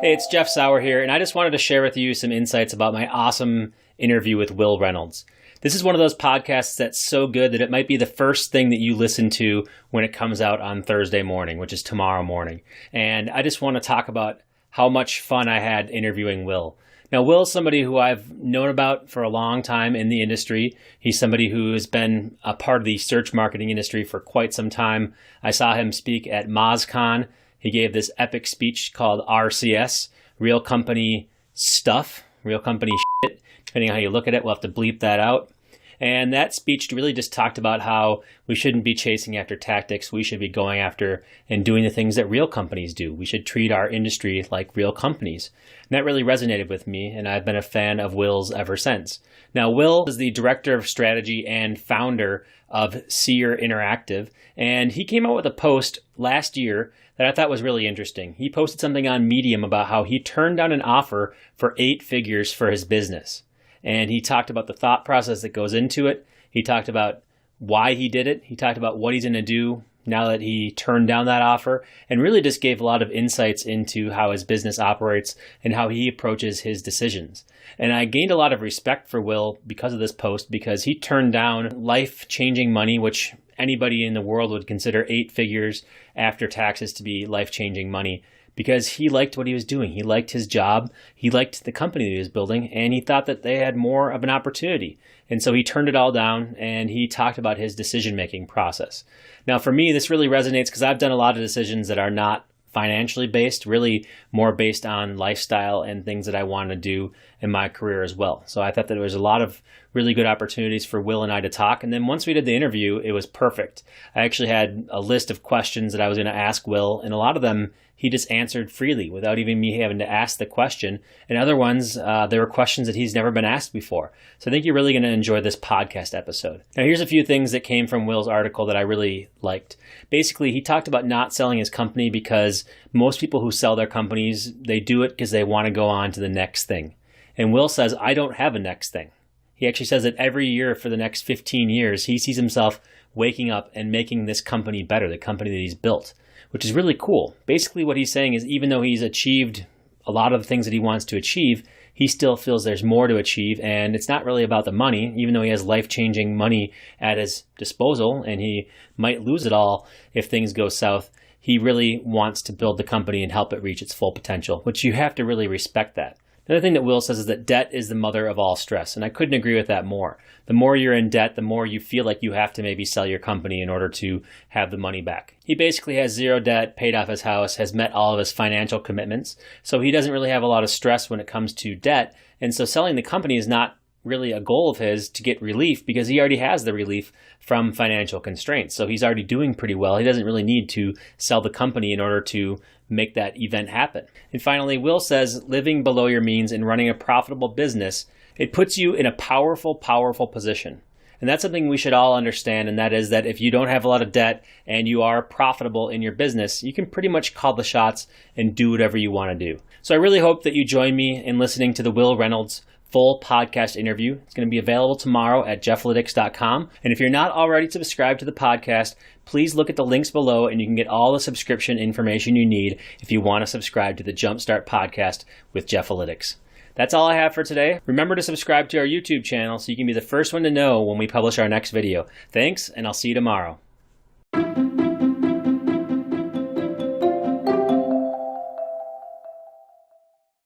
Hey, it's Jeff Sauer here, and I just wanted to share with you some insights about my awesome interview with Wil Reynolds. This is one of those podcasts that's so good that it might be the first thing that you listen to when it comes out on Thursday morning, which is tomorrow morning. And I just want to talk about how much fun I had interviewing Wil. Now, Wil's somebody who I've known about for a long time in the industry. He's somebody who has been a part of the search marketing industry for quite some time. I saw him speak at MozCon. He gave this epic speech called RCS, Real Company Stuff, Real Company Shit. Depending on how you look at it, we'll have to bleep that out. And that speech really just talked about how we shouldn't be chasing after tactics. We should be going after and doing the things that real companies do. We should treat our industry like real companies. And that really resonated with me, and I've been a fan of Wils ever since. Now, Wil is the director of strategy and founder of Sauer Interactive, and he came out with a post last year that I thought was really interesting. He posted something on Medium about how he turned down an offer for 8 figures for his business. And he talked about the thought process that goes into it. He talked about why he did it. He talked about what he's going to do now that he turned down that offer, and really just gave a lot of insights into how his business operates and how he approaches his decisions. And I gained a lot of respect for Wil because of this post, because he turned down life-changing money, which anybody in the world would consider 8 figures after taxes to be life-changing money, because he liked what he was doing. He liked his job. He liked the company that he was building, and he thought that they had more of an opportunity. And so he turned it all down, and he talked about his decision-making process. Now, for me, this really resonates because I've done a lot of decisions that are not financially based, really more based on lifestyle and things that I want to do in my career as well. So I thought that there was a lot of really good opportunities for Wil and I to talk. And then once we did the interview, it was perfect. I actually had a list of questions that I was going to ask Wil, and a lot of them he just answered freely without even me having to ask the question. And other ones, there were questions that he's never been asked before. So I think you're really going to enjoy this podcast episode. Now, here's a few things that came from Wil's article that I really liked. Basically, he talked about not selling his company because most people who sell their companies, they do it because they want to go on to the next thing. And Wil says, I don't have a next thing. He actually says that every year for the next 15 years, he sees himself waking up and making this company better, the company that he's built, which is really cool. Basically, what he's saying is even though he's achieved a lot of the things that he wants to achieve, he still feels there's more to achieve, and it's not really about the money, even though he has life-changing money at his disposal, and he might lose it all if things go south. He really wants to build the company and help it reach its full potential, which you have to really respect that. Another thing that Wil says is that debt is the mother of all stress, and I couldn't agree with that more. The more you're in debt, the more you feel like you have to maybe sell your company in order to have the money back. He basically has zero debt, paid off his house, has met all of his financial commitments, so he doesn't really have a lot of stress when it comes to debt, and so selling the company is not really a goal of his to get relief because he already has the relief from financial constraints. So he's already doing pretty well. He doesn't really need to sell the company in order to make that event happen. And finally, Wil says living below your means and running a profitable business, it puts you in a powerful, powerful position. And that's something we should all understand, and that is that if you don't have a lot of debt and you are profitable in your business, you can pretty much call the shots and do whatever you want to do. So I really hope that you join me in listening to the Wil Reynolds full podcast interview. It's going to be available tomorrow at jefflytics.com. And if you're not already subscribed to the podcast, please look at the links below and you can get all the subscription information you need if you want to subscribe to the Jumpstart Podcast with Jeff Lytics. That's all I have for today. Remember to subscribe to our YouTube channel so you can be the first one to know when we publish our next video. Thanks, and I'll see you tomorrow.